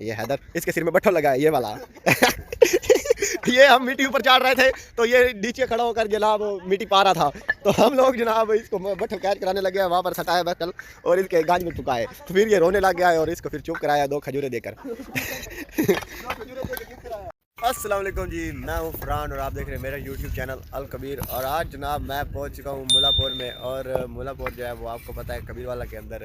ये हैदर, इसके सिर में बट्ठल लगा है ये वाला। ये हम मिट्टी ऊपर चढ़ रहे थे तो ये नीचे खड़ा होकर जनाब मिट्टी पा रहा था, तो हम लोग जनाब इसको बट्ठल कैच कराने लगे हैं, वहाँ पर सटाया बट्ठल और इसके गाज में चुका है, तो फिर ये रोने लग गया है और इसको फिर चुप कराया 2 खजूरें देकर। अस्सलाम वालेकुम जी, मैं हूँ फरहान और आप देख रहे हैं मेरा यूट्यूब चैनल अल कबीर। और आज जनाब मैं पहुँच चुका हूँ मुल्लापुर में, और मुल्लापुर जो है वो आपको पता है कबीरवाला के अंदर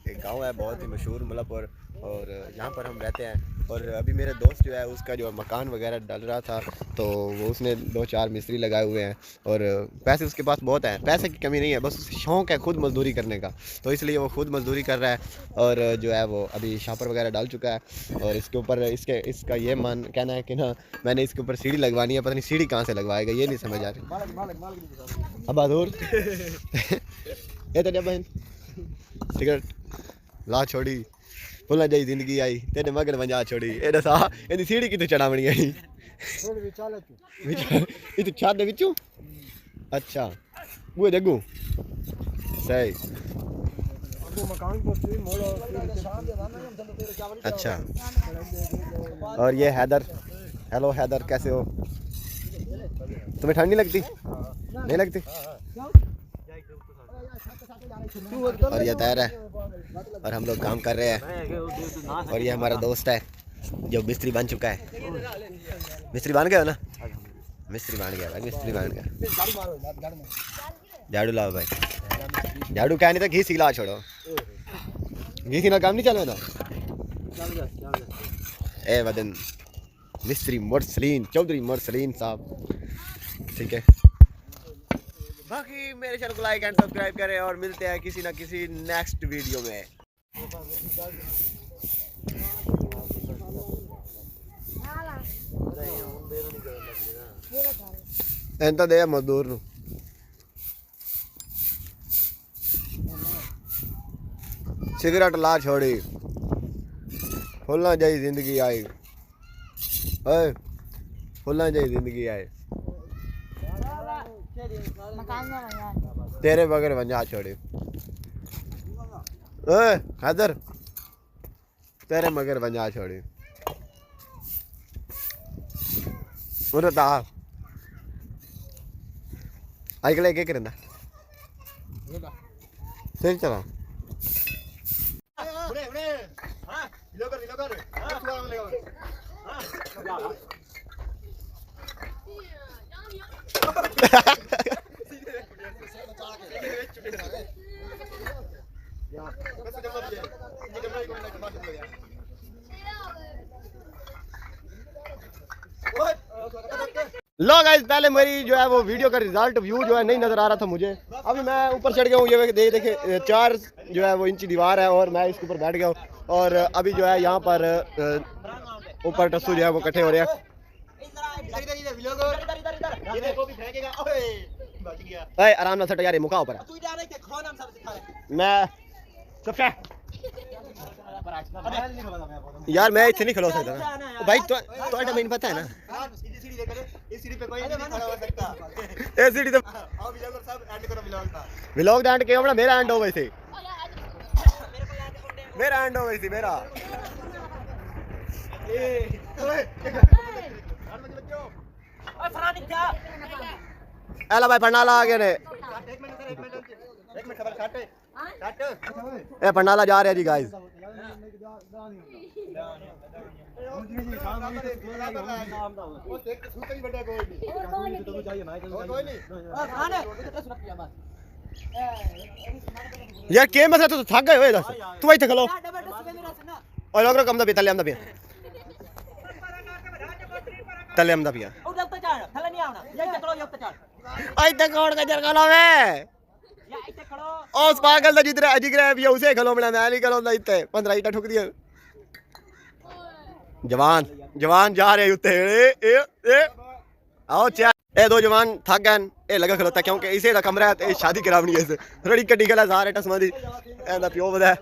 एक गांव है बहुत ही मशहूर मुल्लापुर, और यहाँ पर हम रहते हैं। और अभी मेरे दोस्त जो है उसका जो मकान वगैरह डल रहा था, तो वो उसने 2-4 मिस्त्री लगाए हुए हैं और पैसे उसके पास बहुत हैं, पैसे की कमी नहीं है, बस शौक़ है खुद मज़दूरी करने का, तो इसलिए वो खुद मज़दूरी कर रहा है। और जो है वो अभी शापर वगैरह डाल चुका है, और इसके ऊपर इसका ये कहना है कि ना मैंने इसके ऊपर सीढ़ी लगवानी है, पता नहीं सीढ़ी कहाँ से लगवाएगा ये नहीं समझ आ रही। अब बहादुर ये तो बहन सिगरेट ला छोड़ी, भुलना जाई जिंदगी आई तेरे मगर वंजा छोड़ी, ए दसा इहदी सीढ़ी कितों चढ़ावनी आई? इतों छत दे विचों? अच्छा बूहे दे अगों सही। अच्छा, और ये हैदर, हेलो हैदर कैसे हो? तुम्हें ठंड नहीं लगती? नहीं लगती? और ये तैर है और हम लोग काम कर रहे हैं, और ये हमारा दोस्त है जो मिस्त्री बन चुका है। मिस्त्री बन गया ना? मिस्त्री बन गया भाई, मिस्त्री बन गया। झाड़ू लाओ भाई, झाड़ू क्या नहीं था, घी सिला छोड़ो, घी सिला काम नहीं चल रहा। ए वदन मिस्त्री मुरसलीन चौधरी मुरसलीन साहब, ठीक है। बाकी मेरे चैनल को लाइक एंड सब्सक्राइब करें और मिलते हैं किसी ना किसी नेक्स्ट वीडियो में। एंता दे मजदूर नु सिगरेट ला छोड़ी, फुलना जाई जिंदगी आई, ओए फुलना जाई जिंदगी आई, तेरे बगैर वंजा छोड़ी। ओए हैदर तेरे मगर वंजा छोड़ी उरता आइकले के करना सही चला। लो गाइस, पहले मेरी जो है वो वीडियो का रिजल्ट व्यू जो है नहीं नजर आ रहा था मुझे, अभी मैं ऊपर चढ़ गया हूँ। ये देखे 4 जो है वो इंची दीवार है और मैं इसके ऊपर बैठ गया हूँ, और अभी जो है यहाँ पर ऊपर टस्सू जो है वो इकट्ठे हो रहे हैं। आराम से सट यार, मुका ऊपर मैं यार, मैं इतने नहीं खलो सकता ना भाई, तो मैंने पता है ना व्लॉग एंड के मेरा एंड हो गई थी, मेरा एंड हो गई थी मेरा। एला भाई पढ़ना ला आगे ने, ए पंडाला जा रहे हैं जी गाइस। यार के मसा तो थक गए दस, तू इथे खलो और लोग कम दा तले आंदा पिया, तले आंदा पिया आई तक कौन का जर खलो वे उस पागल दा जिधर जिगरा है उसे खलो, मैं नहीं खलोंदा इत्ते 15 ईटा ठुक दिया। जवान जवान जा रहे उत्ते आओ चा ए 2 जवान थक गए, ए लगा खलोता क्योंकि इसे दा कमरा है, ते शादी करावनी है इस रड़ी कड्डी गला सारे टसमा दी एंदा प्यो वदा है,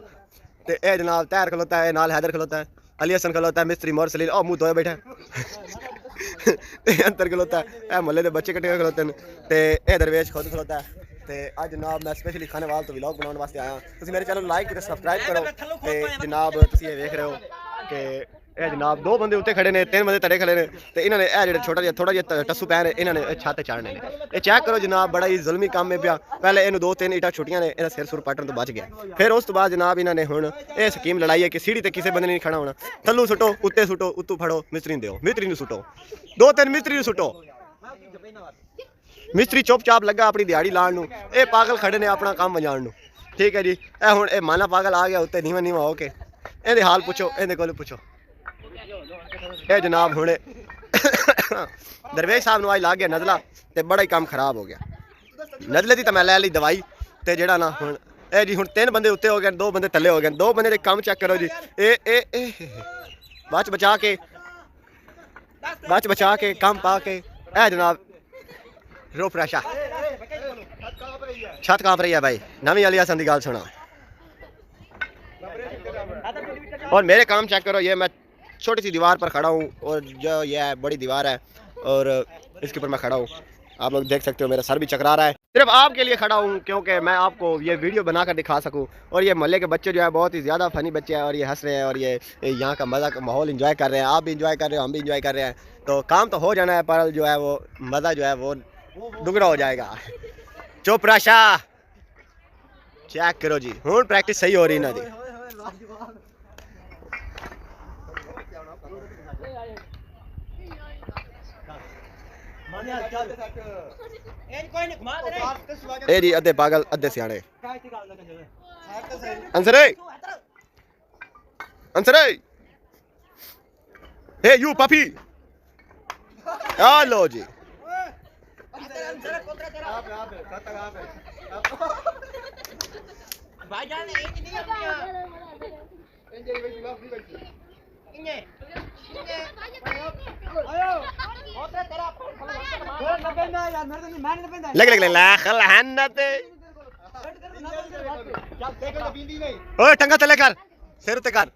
ते ए जनाब तैर खलोता है, नाल हैदर खलोता है, अली हसन खलोता है, मिस्त्री मुरसलीन ओ मुंह धोए बैठा अंतर खलोता है, ए मोहल्ले दे बच्चे कट्ठे खलोते हैं, ते ए दरवेश खुद खलोता है। ते आज जनाब मैं स्पेशली खाने वाल तो व्लॉग बनाने वास्ते आया। तुसी मेरे चैनल लाइक ते सब्सक्राइब करो, ते जनाब तुसी ये देख रहे हो कि ਇਹ ਜਨਾਬ ਦੋ ਬੰਦੇ ਉੱਤੇ ਖੜੇ ਨੇ, ਤਿੰਨ ਬੰਦੇ ਥੱਲੇ ਖੜੇ ਨੇ ਤੇ ਇਹਨਾਂ ਨੇ ਇਹ ਜਿਹੜੇ ਥੋੜਾ ਜਿਹਾ ਟੱਸੂ ਪੈ ਨੇ, ਇਹਨਾਂ ਨੇ ਛੱਤ ਚਾੜਨੇ ਨੇ। ਇਹ ਚੈੱਕ ਕਰੋ ਜਨਾਬ, ਬੜਾ ਹੀ ਜ਼ੁਲਮੀ ਕੰਮ ਹੈ ਪਿਆ। ਪਹਿਲੇ ਇਹਨੂੰ 2-3 ਇੱਟਾਂ ਛੁੱਟੀਆਂ ਨੇ, ਇਹਦਾ ਸਿਰ ਸੁਰ ਪਾਟਣ ਤੋਂ ਬਚ ਗਿਆ। ਫਿਰ ਉਸ ਤੋਂ ਬਾਅਦ ਜਨਾਬ ਇਹਨਾਂ ਨੇ ਹੁਣ ਇਹ ਸਕੀਮ ਲੜਾਈ ਹੈ ਕਿ ਸੀੜੀ ਤੇ ਕਿਸੇ ਬੰਦੇ ਨੇ ਨਹੀਂ ਖੜਾ ਹੋਣਾ, ਥੱਲੋਂ ਸੁੱਟੋ ਉੱਤੇ ਸੁੱਟੋ, ਉੱਤੋਂ ਫੜੋ ਮਿਸਤਰੀ ਨੂੰ ਦਿਓ, ਮਿਸਤਰੀ ਨੂੰ ਸੁੱਟੋ, 2-3 ਮਿਸਤਰੀ ਨੂੰ ਸੁੱਟੋ। ਮਿਸਤਰੀ ਚੁੱਪ-ਚਾਪ ਲੱਗਾ ਆਪਣੀ ਦਿਹਾੜੀ ਲਾਉਣ ਨੂੰ, ਇਹ ਪਾਗਲ ਖੜੇ ਨੇ ਆਪਣਾ ਕੰਮ ਵਜਾਉਣ ਨੂੰ। ठीक है जी, ए हुण ए माना पागल आ गया उत्ते नीवा नीवा हो के, इहदे हाल पुछो, इहदे कोल पुछो। ए जनाब हुणे दरवेश साहब नूं अज लग गया नज़ला ते बड़ा ही काम खराब हो गया। नज़ले दी तां मैं लै लई दवाई ते जेड़ा ना हुण ए जी हुण 3 बंदे उत्ते हो गए, 2 बंदे थल्ले हो गए। 2 बंदे दे काम चेक करो जी, ए बच बचा के काम पा के ए जनाब रो फ्रेशा छत कांप रही है भाई। नवी वाली आसन की गाल सुना और मेरे काम चेक करो। ये मैं छोटी सी दीवार पर खड़ा हूँ और जो ये है बड़ी दीवार है और इसके ऊपर मैं खड़ा हूँ। आप लोग देख सकते हो मेरा सर भी चकरा रहा है। सिर्फ आपके लिए खड़ा हूँ क्योंकि मैं आपको ये वीडियो बनाकर दिखा सकूँ। और ये मोहल्ले के बच्चे जो है बहुत ही ज़्यादा फनी बच्चे हैं और ये हंस रहे हैं और ये यहाँ का मज़ा का माहौल इंजॉय कर रहे हैं। आप भी इंजॉय कर रहे हो, हम भी इंजॉय कर रहे हैं। तो काम तो हो जाना है पर जो है वो मज़ा जो है वो दुगना हो जाएगा। चुप राशा चेक करो जी, हुण प्रैक्टिस सही हो रही ना जी। ए जी अद्धे पागल अद्धे सियाने। आंसर हे यू पापी आ लो जी। ओए टंगा तले कर, सिर उत्ते कर।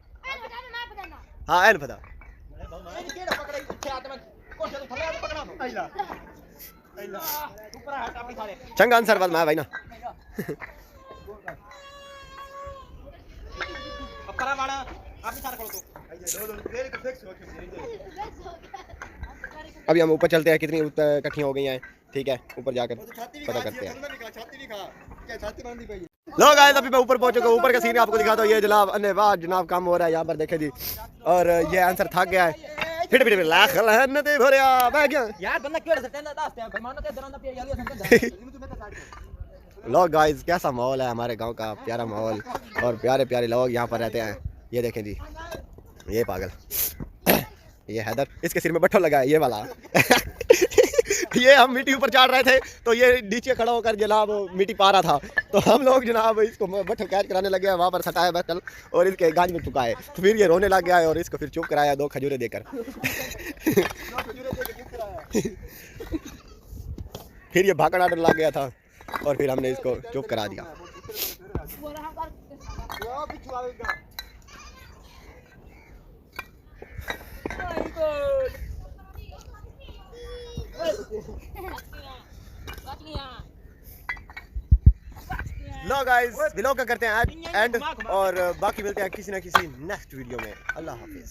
हाँ एन पता चंगा आंसर बस मैं भाई ना अभी हम ऊपर चलते हैं कितनी इकट्ठियां हो गई हैं। ठीक है ऊपर जाकर पता करते हैं। लो गाइस अभी मैं ऊपर पहुंच चुका हूं। ऊपर का सीन आपको दिखाता हूं। ये जनाब अन्नेवाह जनाब काम हो रहा है यहाँ पर, देखे जी। और ये आंसर थक गया है। फिर लाख लहनते भरया मैं क्या यार बंदा क्यों लो गाइस कैसा माहौल है हमारे गांव का, प्यारा माहौल और प्यारे प्यारे लोग यहाँ पर रहते हैं। ये देखें जी, ये पागल ये हैदर, इसके सिर में बट्ठो लगा है ये वाला ये हम मिट्टी ऊपर चढ़ रहे थे तो ये नीचे खड़ा होकर जनाब मिट्टी पा रहा था, तो हम लोग जनाब इसको बट्ठो कैच कराने लगे, वहाँ पर सटाया बैठल और इसके गांज में चुका है। तो फिर ये रोने लग गया है और इसको फिर चुप कराया 2 खजूरें देकर फिर ये भागना डर लग गया था और फिर हमने इसको चुप करा दिया। लो गाइस व्लॉग का करते हैं एंड और बाकी मिलते हैं किसी ना किसी नेक्स्ट वीडियो में। अल्लाह हाफिज।